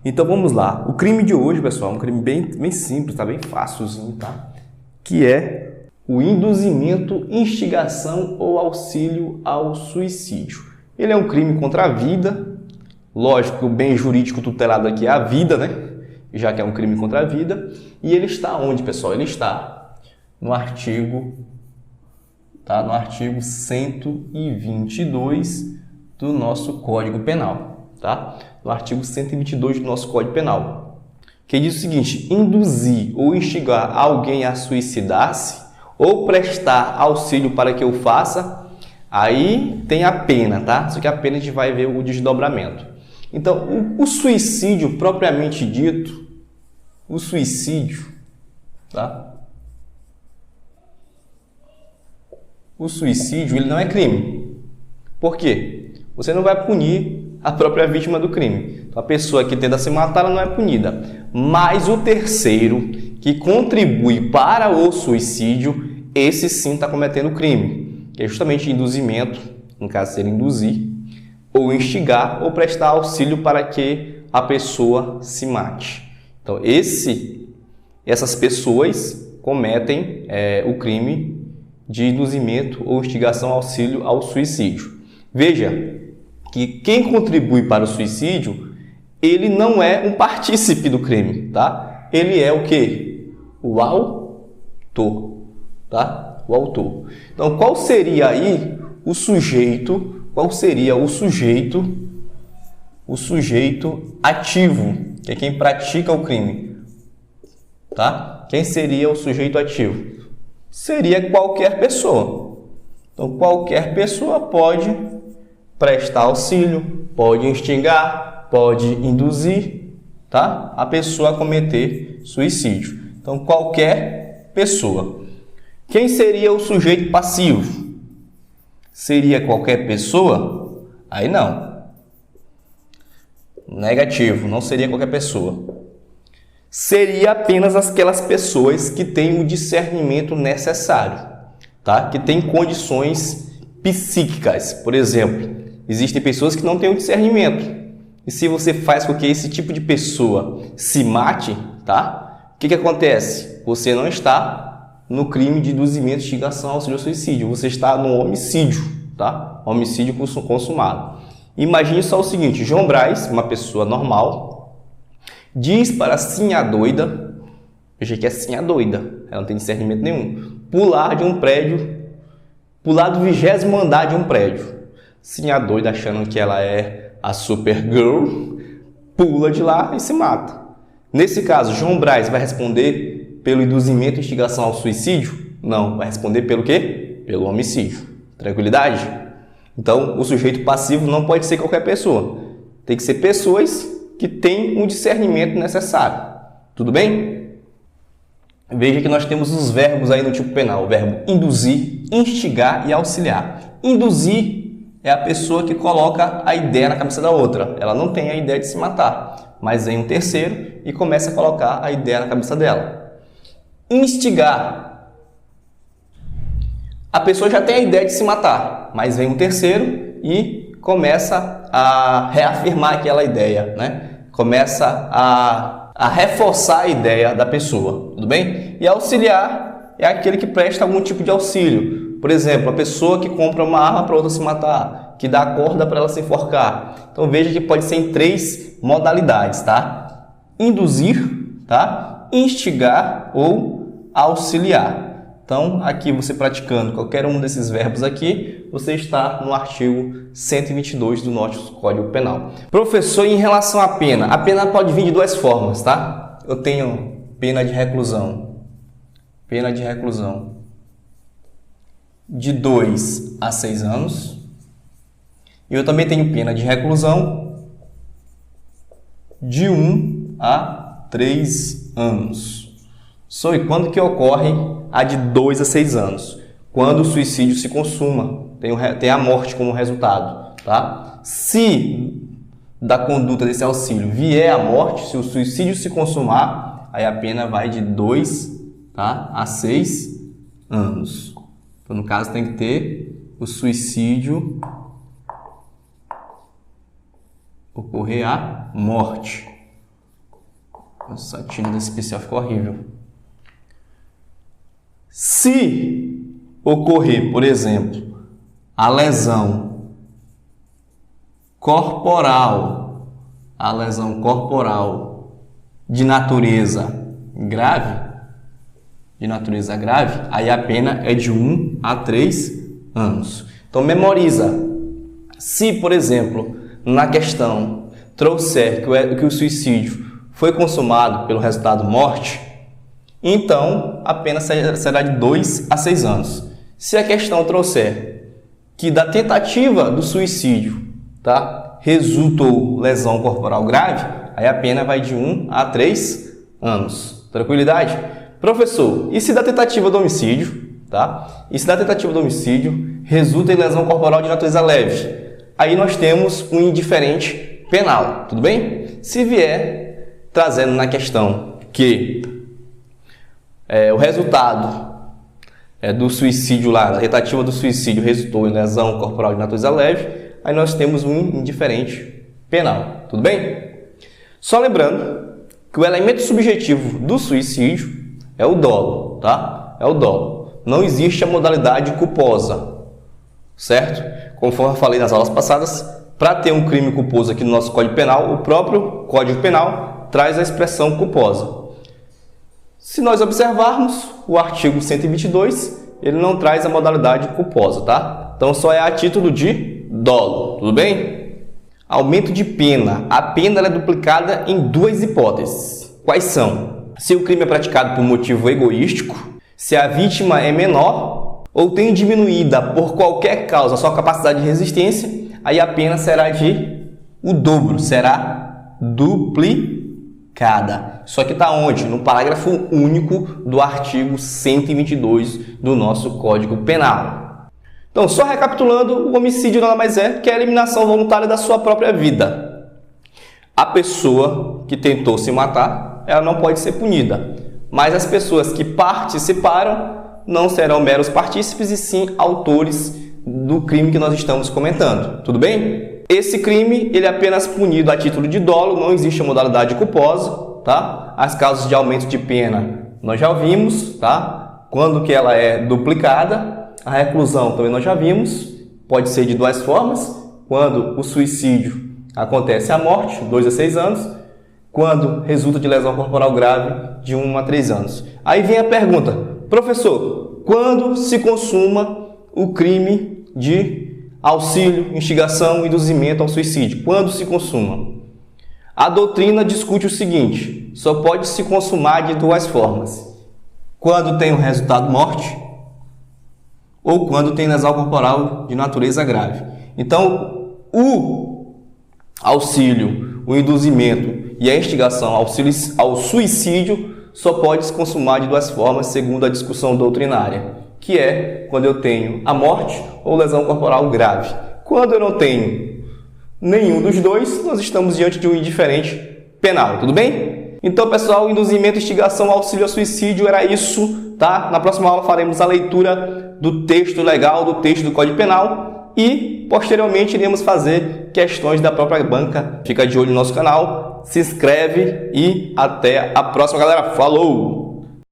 Então vamos lá. O crime de hoje, pessoal, é um crime bem simples, tá? Bem fácilzinho, tá? Que é o induzimento, instigação ou auxílio ao suicídio. Ele é um crime contra a vida. Lógico que o bem jurídico tutelado aqui é a vida, né? Já que é um crime contra a vida. E ele está onde, pessoal? Ele está no artigo 122 do nosso Código Penal, tá? No artigo 122 do nosso Código Penal, que diz o seguinte: induzir ou instigar alguém a suicidar-se ou prestar auxílio para que o faça, aí tem a pena, tá? Só que a pena a gente vai ver o desdobramento. Então, o suicídio propriamente dito, o suicídio, tá? O suicídio, ele não é crime. Por quê? Você não vai punir a própria vítima do crime. Então, a pessoa que tenta se matar, ela não é punida. Mas o terceiro, que contribui para o suicídio, esse sim está cometendo crime. Que é justamente induzimento, no caso seria induzir, ou instigar, ou prestar auxílio para que a pessoa se mate. Então, essas pessoas cometem o crime de induzimento ou instigação auxílio ao suicídio. Veja que quem contribui para o suicídio, ele não é um partícipe do crime, tá? Ele é o quê? O autor, tá? O autor. Então, qual seria aí o sujeito? Qual seria o sujeito? O sujeito ativo, que é quem pratica o crime, tá? Quem seria o sujeito ativo? Seria qualquer pessoa. Então, qualquer pessoa pode prestar auxílio, pode instigar, pode induzir, tá? A pessoa a cometer suicídio. Então, qualquer pessoa. Quem seria o sujeito passivo? Seria qualquer pessoa? Aí não. Negativo, não seria qualquer pessoa. Seria apenas aquelas pessoas que têm o discernimento necessário, tá? Que têm condições psíquicas. Por exemplo, existem pessoas que não têm o discernimento. E se você faz com que esse tipo de pessoa se mate, tá? O que acontece? Você não está no crime de induzimento, instigação, auxílio ao suicídio. Você está no homicídio, tá? Homicídio consumado. Imagine só o seguinte: João Braz, uma pessoa normal, diz para Sinha doida, veja que é Sinha doida, ela não tem discernimento nenhum, pular de um prédio, pular do 20º andar de um prédio. Sinha doida, achando que ela é a Supergirl, pula de lá e se mata. Nesse caso, João Braz vai responder pelo induzimento e instigação ao suicídio? Não, vai responder pelo quê? Pelo homicídio. Tranquilidade? Então, o sujeito passivo não pode ser qualquer pessoa. Tem que ser pessoas que têm um discernimento necessário. Tudo bem? Veja que nós temos os verbos aí no tipo penal. O verbo induzir, instigar e auxiliar. Induzir é a pessoa que coloca a ideia na cabeça da outra. Ela não tem a ideia de se matar, mas vem um terceiro e começa a colocar a ideia na cabeça dela. Instigar. A pessoa já tem a ideia de se matar, mas vem um terceiro e começa a reafirmar aquela ideia, né? Começa a reforçar a ideia da pessoa, tudo bem? E auxiliar é aquele que presta algum tipo de auxílio. Por exemplo, a pessoa que compra uma arma para outra se matar, que dá a corda para ela se enforcar. Então veja que pode ser em 3 modalidades, tá? Induzir, tá? Instigar ou auxiliar. Então, aqui você praticando qualquer um desses verbos aqui, você está no artigo 122 do nosso Código Penal. Professor, em relação à pena, a pena pode vir de 2 formas, tá? Eu tenho pena de reclusão. Pena de reclusão de 2 a 6 anos. E eu também tenho pena de reclusão de 1 a 3 anos. Só e quando que ocorre a de 2 a 6 anos? Quando o suicídio se consuma, tem a morte como resultado, tá? Se da conduta desse auxílio vier a morte, se o suicídio se consumar, aí a pena vai de 2, tá, a 6 anos. Então, no caso, tem que ter o suicídio ocorrer a morte. Essa tira desse pincel ficou horrível. Se ocorrer, por exemplo, a lesão corporal de natureza grave, aí a pena é de 1 a 3 anos. Então memoriza. Se, por exemplo, na questão trouxer que o suicídio foi consumado pelo resultado morte, então a pena será de 2 a 6 anos. Se a questão trouxer que da tentativa do suicídio, tá, resultou lesão corporal grave, aí a pena vai de 1 a 3 anos. Tranquilidade? Professor, e se da tentativa do homicídio, tá? E se da tentativa do homicídio resulta em lesão corporal de natureza leve? Aí nós temos um indiferente penal, tudo bem? Se vier trazendo na questão que o resultado do suicídio lá, da tentativa do suicídio resultou em lesão corporal de natureza leve, aí nós temos um indiferente penal, tudo bem? Só lembrando que o elemento subjetivo do suicídio é o dolo, tá? É o dolo. Não existe a modalidade culposa, certo? Conforme eu falei nas aulas passadas, para ter um crime culposo aqui no nosso Código Penal, o próprio Código Penal traz a expressão culposa. Se nós observarmos o artigo 122, ele não traz a modalidade culposa, tá? Então só é a título de dolo, tudo bem? Aumento de pena. A pena é duplicada em duas hipóteses. Quais são? Se o crime é praticado por motivo egoístico, se a vítima é menor ou tem diminuída por qualquer causa a sua capacidade de resistência, aí a pena será de o dobro, será duplicada. Isso aqui está onde? No parágrafo único do artigo 122 do nosso Código Penal. Então, só recapitulando, o homicídio nada mais é que a eliminação voluntária da sua própria vida. A pessoa que tentou se matar, ela não pode ser punida, mas as pessoas que participaram não serão meros partícipes e sim autores do crime que nós estamos comentando, tudo bem? Esse crime ele é apenas punido a título de dolo, não existe a modalidade culposa, tá? As causas de aumento de pena nós já vimos, tá? Quando que ela é duplicada, a reclusão também nós já vimos, pode ser de duas formas, quando o suicídio acontece a morte, 2 a 6 anos, quando resulta de lesão corporal grave, de 1 a 3 anos. Aí vem a pergunta, professor, quando se consuma o crime de auxílio, instigação e induzimento ao suicídio? Quando se consuma? A doutrina discute o seguinte, só pode se consumar de duas formas. Quando tem o resultado morte ou quando tem lesão corporal de natureza grave. Então, o auxílio, o induzimento e a instigação ao suicídio só pode se consumar de duas formas, segundo a discussão doutrinária, que é quando eu tenho a morte ou lesão corporal grave. Quando eu não tenho nenhum dos dois, nós estamos diante de um indiferente penal, tudo bem? Então, pessoal, induzimento, instigação, auxílio ao suicídio era isso, tá? Na próxima aula faremos a leitura do texto legal, do texto do Código Penal e, posteriormente, iremos fazer questões da própria banca. Fica de olho no nosso canal, se inscreve e até a próxima, galera. Falou!